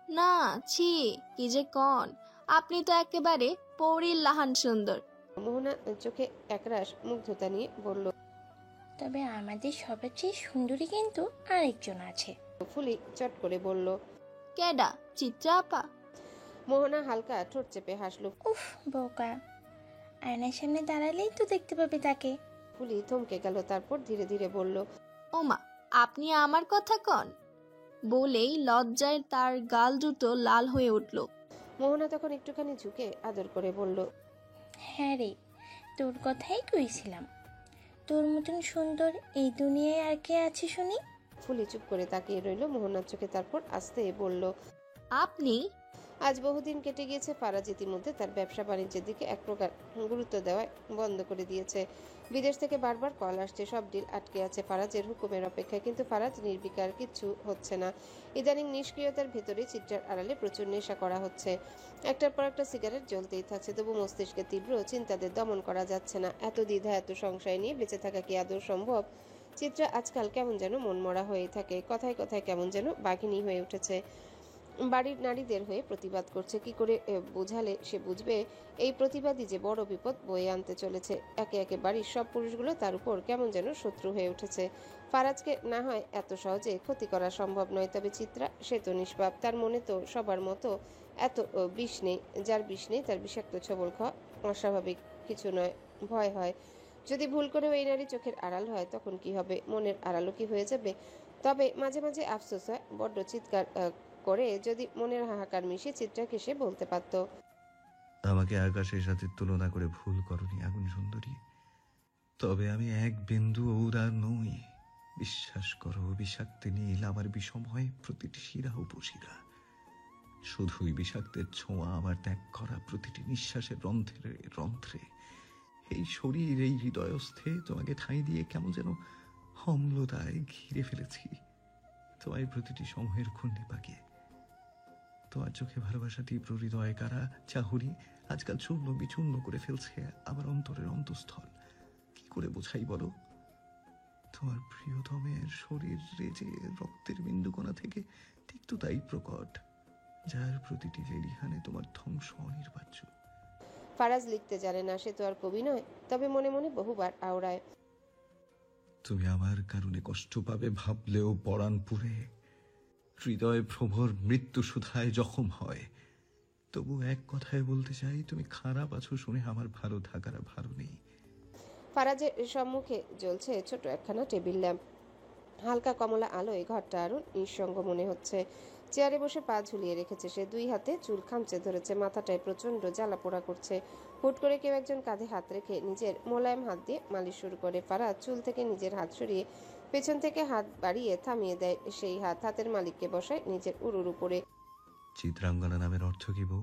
Speaker 12: না, ছি, কি যে কন, আপনি তো একেবারে পরীর লাহান সুন্দর।
Speaker 2: মোহনা চোখে একরাশ মুগ্ধতা নিয়ে বলল,
Speaker 6: তবে আমাদের সবার চেয়ে সুন্দরী কিন্তু আরেকজন আছে।
Speaker 2: ফুলি চট করে বলল,
Speaker 12: কেডা? চিত্রা আপা?
Speaker 2: মোহনা হালকা ঠোঁট চেপে হাসলো।
Speaker 6: উফ বোকা, আয়নার সামনে দাঁড়ালেই তো দেখতে পাবে তাকে।
Speaker 2: ফুলি থমকে গেল, তারপর ধীরে ধীরে বলল,
Speaker 12: ওমা, আপনি আমার কথা কন? বলেই লজ্জায় তার গাল দুটো লাল হয়ে উঠল।
Speaker 2: মোহনা তখন একটুখানি ঝুঁকে আদর করে বলল,
Speaker 6: হ্যাঁ রে, তোর কথাই কইছিলাম। তোর মতন সুন্দর এই দুনিয়ায় আর কে আছে শুনি?
Speaker 2: ফুলি চুপ করে তাকিয়ে রইল মোহনার চোখে, তারপর আস্তে বলল,
Speaker 12: আপনি?
Speaker 2: আজ বহুদিন কেটে গিয়েছে। ফারাজ ইতিমধ্যে তার ব্যবসা বাণিজ্যের দিকে এক প্রকার গুরুত্ব দেওয়া বন্ধ করে দিয়েছে। বিদেশ থেকে বারবার কল আসছে, সব ডিল আটকে আছে ফারাজের হুকুমের অপেক্ষায়। কিন্তু ফারাজ নির্বিকার, কিচ্ছু হচ্ছে না। ইদানিং নিষ্ক্রিয়তার ভেতরে চিত্রার আড়ালে প্রচুর নেশা করা হচ্ছে। একটার পর একটা সিগারেট জ্বলতেই থাকছে, তবু মস্তিষ্কে তীব্র চিন্তাদের দমন করা যাচ্ছে না। এত দ্বিধা, এত সংশয় নিয়ে বেঁচে থাকা কি আদৌ সম্ভব? চিত্রা আজকাল কেমন যেন মনমরা হয়ে থাকে, কথায় কথায় কেমন যেন বাঘিনী হয়ে উঠেছে। বাড়ির নারীদের হয়ে প্রতিবাদ করছে। কি করে বোঝালে সে বুঝবে এই প্রতিবাদী যে বড় বিপদ বয়ে আনতে চলেছে? একে একে বাড়ির সব পুরুষগুলো তার উপর কেমন যেন শত্রু হয়ে উঠেছে। ফারাজকে না হয় এত সহজে ক্ষতি করা সম্ভব নয়, তবে চিত্রা, সে তো নিষ্পাপ। তার মনে তো সবার মতো এত বিষ নেই। যার বিষ নেই তার বিষাক্ত ছবল খাওয়া অস্বাভাবিক কিছু নয়, ভয় হয়। যদি ভুল করেও এই নারী চোখের আড়াল হয় তখন কি হবে? মনের আড়ালও কি হয়ে যাবে? তবে মাঝে মাঝে আফসোস হয়, বড্ড চিৎকার করে যদি মনের হাহাকার মিশিয়ে চিত্রাকে সে বলতে পারত,
Speaker 4: আমাকে আকাশের সাথে তুলনা করে ভুল করনি আগুন সুন্দরী, তবে আমি এক বিন্দু ঔদার নই। বিশ্বাস করো, বিষাক্ত নীল আমার বিষম হয় প্রতিটি শিরা উপশিরা। শুধুই বিষাক্তের ছোঁয়া আমার ত্যাগ করা প্রতিটি নিঃশ্বাসের রন্ধ্রে রন্ধ্রে। এই শরীর, এই হৃদয়স্থে তোমাকে ঠাঁই দিয়ে কেমন যেন অম্লতায় ঘিরে ফেলেছি। তোমার প্রতিটি সময়ের ঘূর্ণি পাকে, তোমার চোখে ভালোবাসা তীব্র হৃদয় কারা চাহুরি আজকাল চূর্ণ বিচূর্ণ করে ফেলছে আমার অন্তরের অন্তঃস্থল। কি করে বোঝাই বলো? তোমার প্রিয়তমের শরীরে যে রক্তের বিন্দুকণা থেকে তিক্ততাই প্রকট, যার প্রতিটি লেলিহানে তোমার ধ্বংস অনির্বাচ্য।
Speaker 2: ফারাজ লিখতে জানে না, সে তো আর কবি নয়, তবে মনে মনে বহুবার আওড়ায়,
Speaker 4: তুমি আমার কারণে কষ্ট পাবে ভাবলেও পরাণ পুরে, হৃদয় ভ্রমর মৃত্যু সুধায় জখম হয়। তবু এক কথায় বলতে চাই, তুমি খারাপ আছো শুনে আমার ভালো থাকার ভালো নেই।
Speaker 2: ফারাজের সম্মুখে জ্বলছে ছোট একখানা টেবিল ল্যাম্প। হালকা কমলা আলোয় ঘরটা আরো নিঃসঙ্গ মনে হচ্ছে। চেয়ারে বসে পা ঝুলিয়ে রেখেছে সে, দুই হাতে চুল খামচে ধরেছে, মাথাটায় প্রচন্ড জ্বালা পোড়া করছে। হুট করে কেউ একজন কাঁধে হাত রেখে নিজের মোলায়েম হাত দিয়ে মালিশ শুরু করে। ফারাজ চুল থেকে নিজের হাত সরিয়ে পেছন থেকে হাত বাড়িয়ে থামিয়ে দেয় সেই হাত। হাতের মালিককে বসায় নিজের উরুর উপরে।
Speaker 4: চিত্রাঙ্গনা নামের অর্থ কি বউ?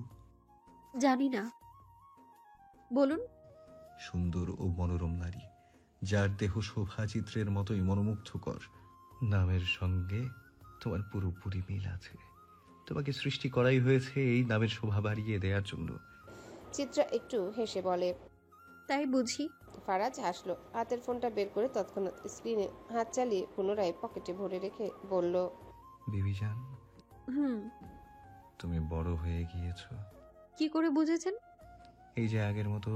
Speaker 5: জানি না, বলুন।
Speaker 4: সুন্দর ও মনোরম নারী, যার দেহ শোভাচিত্রের মতোই মনোমুগ্ধকর। নামের সঙ্গে তোমার পুরোপুরি মিল আছে। তোমাকে সৃষ্টি করাই হয়েছে এই নামের শোভা বাড়িয়ে দেওয়ার জন্য।
Speaker 2: চিত্রা একটু হেসে বলে।
Speaker 5: তাই বুঝি?
Speaker 2: ফারাজ হাসলো, হাতের ফোনটা বের করে তৎক্ষণাৎ স্ক্রিনে হাত চালিয়ে পুনরায় পকেটে ভরে রেখে বলল,
Speaker 4: বিবিজান,
Speaker 5: হুম।
Speaker 4: তুমি বড় হয়ে গিয়েছো।
Speaker 5: কি করে বুঝেছেন?
Speaker 4: এই যে আগের মতো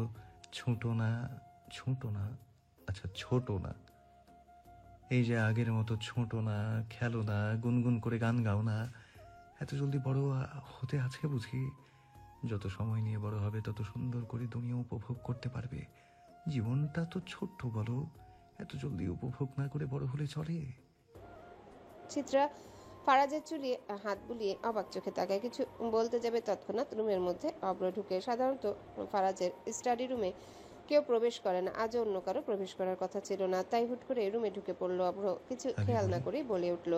Speaker 4: ছোট না, আচ্ছা ছোট না, এই যে আগের মতো ছোট না, খেলো না, গুনগুন করে গান গাও না, এত জলদি বড় হতে আছে বুঝি? যত সময় নিয়ে বড় হবে তত সুন্দর করে দুনিয়া উপভোগ করতে পারবে। জীবনটা তো ছোট্ট, বলো, এত জলদি উপভোগ না করে বড় হলে চলে?
Speaker 2: চিত্রা ফারাজের চুলে হাত বুলিয়ে অবাক চোখে তাকায়। কিছু বলতে যাবে তৎক্ষণাৎ রুমের মধ্যে অব্র ঢুকে। সাধারণত ফারাজের স্টাডি রুমে কেউ প্রবেশ করে না, আজও অন্য কারো প্রবেশ করার কথা ছিল না, তাই হুট করে রুমে ঢুকে পড়লো অব্র। কিছু খেয়াল না করেই বলে উঠল,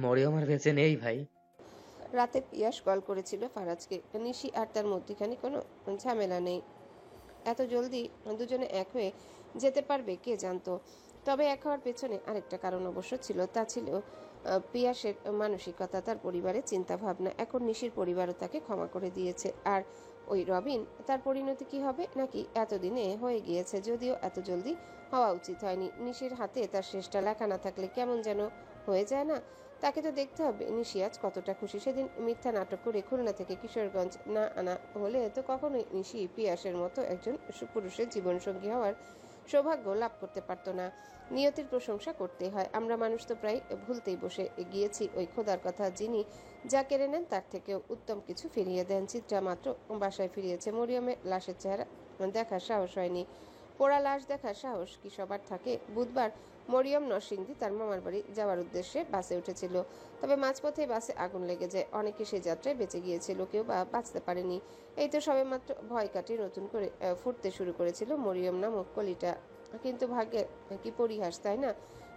Speaker 7: মরিয়ম আর বেঁচে নেই ভাই।
Speaker 2: রাতে পিয়াস কল করেছিল ফারাজকে। নিশি আর তার মধ্যখানে কোনো ঝামেলা নেই। এত জলদি দুজনে এক হয়ে যেতে পারবে কে জানতো। তবে এক হওয়ার পেছনে আরেকটা কারণ অবশ্য ছিল, তা ছিল পিয়াসের মানসিকতা, তার পরিবারের চিন্তা ভাবনা। এখন নিশির পরিবারও তাকে ক্ষমা করে দিয়েছে। আর ওই রবিন, তার পরিণতি কি হবে? নাকি এতদিনে হয়ে গিয়েছে, যদিও এত জলদি হওয়া উচিত হয়নি। নিশির হাতে তার শেষটা লেখা না থাকলে কেমন যেন হয়ে যায় না? তাকে তো দেখতে হবে নিশি আজ কতটা খুশি। সেদিন মিথ্যা নাটক করে খুলনা থেকে কিশোরগঞ্জ না আনা হলে তো কখনোই নিশি পিয়াসের মতো একজন পুরুষের জীবনসঙ্গী হওয়ার সৌভাগ্য লাভ করতে পারতো না। নিয়তির প্রশংসা করতে হয়। আমরা মানুষ তো প্রায় ভুলতেই বসে গিয়েছি ওই খোদার কথা, যিনি যা কেড়ে নেন তার থেকেও উত্তম কিছু ফিরিয়ে দেন। চিত্রা মাত্র বাসায় ফিরিয়েছে, মরিয়মের লাশের চেহারা দেখার সাহস হয়নি। পোড়া লাশ দেখার সাহস কি সবার থাকে? বুধবার মরিয়ম নরসিংদী তার মামার বাড়ি যাওয়ার উদ্দেশ্যে বাসে উঠেছিল। তবে মাঝপথে বাসে আগুন লেগে যায়। অনেকে সেই যাত্রায় বেঁচে গিয়েছিল, কেউ বা বাঁচতে পারেনি। এই তো সবেমাত্র ভয় কাটিয়ে নতুন করে ফুটতে শুরু করেছিল মরিয়ম নামক কলিটা। কিন্তু ভাগ্যের কি পরিহাস, তাই না?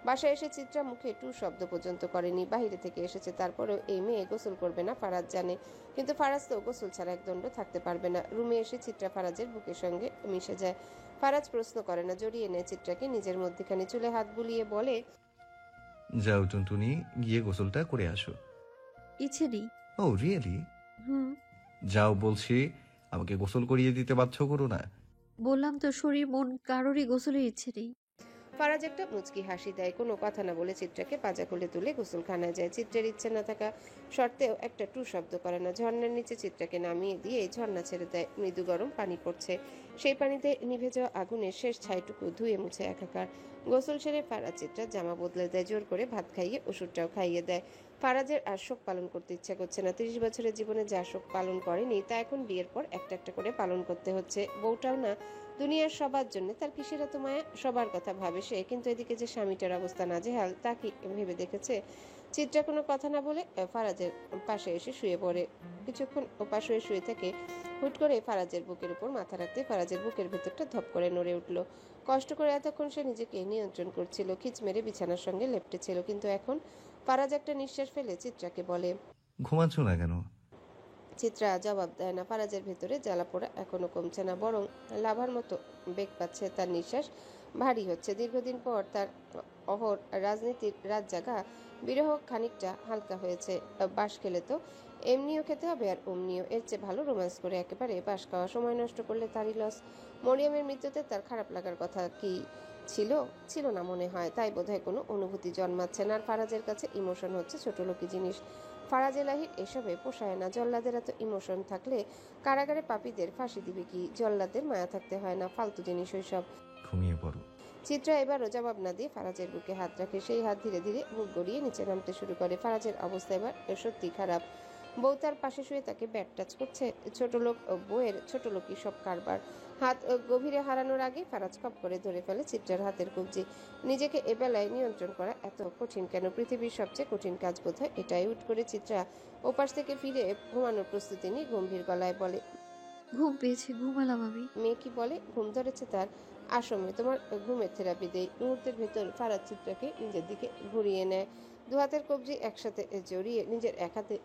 Speaker 2: বাসায় এসে চিত্রা মুখে টু শব্দ পর্যন্ত করেনি। বাহিরে থেকে এসেছে, তারপরেও এই মেয়ে গোসল করবে না ফারাজ জানে, কিন্তু ফারাজ তো গোসল ছাড়া একদণ্ড থাকতে পারবে না। রুমে এসে চিত্রা ফারাজের বুকের সঙ্গে মিশে যায়। ফারাজ প্রশ্ন করে না, জড়িয়ে নেয় চিত্রাকে নিজের মধ্যখানে, চুলে হাত বুলিয়ে বলে,
Speaker 4: যাও টুনটুনি, গিয়ে গোসলটা করে আসো।
Speaker 5: ইচ্ছে নেই।
Speaker 4: ও রিয়েলি?
Speaker 5: হুম।
Speaker 4: যাও বলছি, আমাকে গোসল করিয়ে দিতে বাধ্য করো না।
Speaker 5: বললাম তো, শরীর মন কারোরই গোসলের ইচ্ছে নেই।
Speaker 2: ফারাজ একটা মুচকি হাসি দেয়, কোনো কথা না বলে চিত্রাকে পাজা খুলে তুলে গোসলখানায় যায়। চিত্রের ইচ্ছে না থাকা সত্ত্বেও একটা টু শব্দ করে না। ঝর্ণার নিচে চিত্রাকে নামিয়ে দিয়ে ঝর্ণা ছেড়ে দেয়। মৃদু গরম পানি পড়ছে, সেই পানিতে নিভে যাওয়া আগুনের শেষ ছাইটুকু ধুয়ে মুছে একাকার। গোসল সেরে ফারাজ চিত্রার জামা বদলে দেয়, জোর করে ভাত খাইয়ে ওষুধটাও খাইয়ে দেয়। ফারাজের আর শোক পালন করতে ইচ্ছা করছে না। 30 বছরের জীবনে যা শোক পালন করেনি তা এখন বিয়ের পর একটা একটা করে পালন করতে হচ্ছে। বউটাও না, দুনিয়ার সবার জন্য তার কিসের এত মায়া? সবার কথা ভাবে সে, কিন্তু এদিকে যে স্বামীটার অবস্থা নাজেহাল তা কি ভেবে দেখেছে? চিত্রা কোনো কথা না বলে ফারাজের পাশে এসে শুয়ে পড়ে। কিছুক্ষণ ওপাশ হয়ে শুয়ে থেকে হুট করে ফারাজের বুকের উপর মাথা রাখতে ফারাজের বুকের ভেতরটা ধপ করে নড়ে উঠল। কষ্ট করে এতক্ষণ সে নিজেকে নিয়ন্ত্রণ করছিল, খিচ মেরে বিছানার সঙ্গে লেপটেছিল, কিন্তু এখন ফারাজ একটা নিঃশ্বাস ফেলে চিত্রাকে বলে,
Speaker 4: ঘুমাচ্ছ না কেন?
Speaker 2: চিত্রা জবাব দেয় না। ফারাজের ভেতরে জ্বালা পোড়া এখনো কমছে না, বরং লাভার মতো বেগ পাচ্ছে। তার নিঃশ্বাস ভারী হচ্ছে। দীর্ঘদিন পর তার অহর রাজনীতির রাত জাগা বিরহ খানিকটা হালকা হয়েছে। বাঁশ খেলে তো এমনিও খেতে হবে আর অমনিও, এর চেয়ে ভালো রোম্যান্স করে একেবারে বাঁশ খাওয়া। সময় নষ্ট করলে তারই লস। মরিয়মের মৃত্যুতে তার খারাপ লাগার কথা কি ছিল না মনে হয়, তাই বোধহয় কোনো অনুভূতি জন্মাচ্ছে না। আর ফারাজের কাছে ইমোশন হচ্ছে ছোটলোকি জিনিস। ফারাজ এলাহির এসবে পোষায় না। জল্লাদের এত ইমোশন থাকলে কারাগারে পাপীদের ফাঁসি দিবে কি? জল্লাদের মায়া থাকতে হয় না, ফালতু জিনিস ওই সব।
Speaker 4: ঘুমিয়ে পড়ো।
Speaker 2: চিত্রা এবারও জবাব না দিয়ে ফারাজের বুকে হাত রাখে। সেই হাত ধীরে ধীরে বুক গড়িয়ে নিচে নামতে শুরু করে। ফারাজের অবস্থা এবার সত্যি খারাপ। বউ তার পাশে শুয়ে তাকে ব্যাট টাচ করছে। ছোট লোক বউয়ের ছোট লোকই সব কারবার। হাত গভীরে হারানোর আগে ফারাজ খপ করে ধরে ফেলে চিত্রার হাতের কবজি। নিজেকে এবেলায় নিয়ন্ত্রণ করা এত কঠিন কেন? পৃথিবীর সবচেয়ে কঠিন কাজ বোধহয় এটাই। উঠ করে চিত্রা ওপাশ থেকে ফিরে ঘুমানোর প্রস্তুতি নিয়ে গম্ভীর গলায় বলে,
Speaker 5: ঘুম পেয়েছে, ঘুমালাম আমি।
Speaker 2: মেয়ে কি বলে? ঘুম ধরেছে তার? আসলে তোমার ঘুমের থেরাপি দেই। মুহূর্তের ভেতর ফারাজ চিত্রাকে নিজের দিকে ঘুরিয়ে নেয়। দু হাতের কবজি একসাথে জড়িয়ে নিজের এক হাতে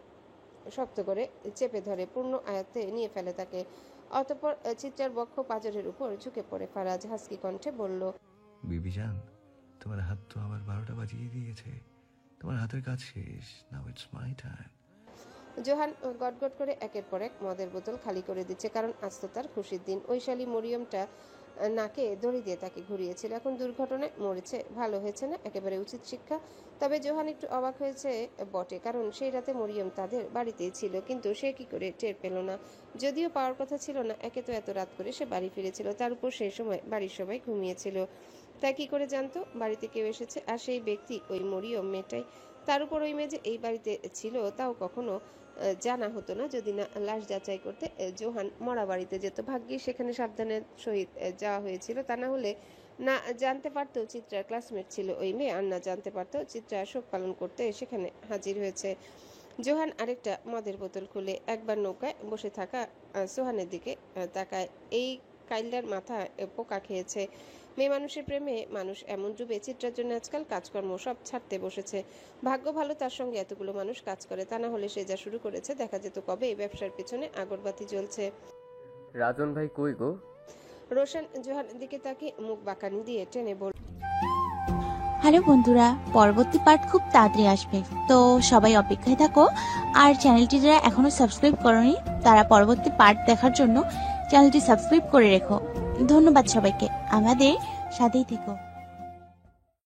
Speaker 2: শক্ত করে চেপে ধরে, পূর্ণ আয়ত্তে নিয়ে ফেলে তাকে। অতঃপর চিত্রার বক্ষ পাঁজরের উপর ঝুঁকে পড়ে ফারাজ হাসকি কণ্ঠে বলল,
Speaker 4: বিবিজান, তোমার হাত তো আবার 12টা বাজিয়ে দিয়েছে। তোমার হাতের কাজ শেষ। Now it's my time.
Speaker 2: Johan গটগট করে একের পর এক মদের বোতল খালি করে দিচ্ছে, কারণ আজ তো তার খুশির দিন। ওই শালী মরিয়মটা নাকে দড়ি দিয়ে তাকে ঘুরিয়েছিল, এখন দুর্ঘটনায় মরেছে। ভালো হয়েছে না? একেবারে উচিত শিক্ষা। তবে জোহান একটু অবাক হয়েছে বটে, কারণ সেই রাতে মরিয়ম তাদের বাড়িতেই ছিল, কিন্তু সে কি করে টের পেল না? যদিও পাওয়ার কথা ছিল না, একে তো এত রাত করে সে বাড়ি ফিরেছিল, তার উপর সেই সময় বাড়ির সবাই ঘুমিয়েছিল। তাই কি করে জানতো বাড়িতে কেউ এসেছে? আর সেই ব্যক্তি ওই মরিয়ম মেয়েটাই। তার উপর ওই মেয়ে যে এই বাড়িতে ছিল তাও কখনো জানা হতো না, যদি না লাশ যাচাই করতে জোহান মরা বাড়িতে যেত। ভাগ্যে সেখানে সাবধানের সহিত যাওয়া হয়েছিল, তা না হলে না জানতে পারতো চিত্রার ক্লাসমেট ছিল ওই মেয়ে, আর না জানতে পারতো চিত্রা শোক পালন করতে সেখানে হাজির হয়েছে। জোহান আরেকটা মদের বোতল খুলে একবার নৌকায় বসে থাকা সোহানের দিকে তাকায়। এই কাইল্ডার মাথা পোকা খেয়েছে। মেয়ে মানুষের প্রেমে মানুষ এমন ডুবে, চিত্রার জন্য আজকাল কাজকর্ম সব ছাড়তে বসেছে। ভাগ্য ভালো তার সঙ্গে এতগুলো মানুষ কাজ করে, তা না হলে সে যা শুরু করেছে দেখা যেত কবে এই ব্যবসার পিছনে আগরবাতি জ্বলছে।
Speaker 13: রাজন ভাই কই গো?
Speaker 2: রোশন জোহানের দিকে তাকে মুখ বাঁকানি দিয়ে টেনে বলল,
Speaker 14: হ্যালো বন্ধুরা, পরবর্তী পার্ট খুব তাড়াতাড়ি আসবে, তো সবাই অপেক্ষায় থাকো। আর চ্যানেলটি যারা এখনো সাবস্ক্রাইব করোনি তারা পরবর্তী পার্ট দেখার জন্য চ্যানেলটি সাবস্ক্রাইব করে রেখো। ধন্যবাদ সবাইকে, আমাদের সাথেই থেকো।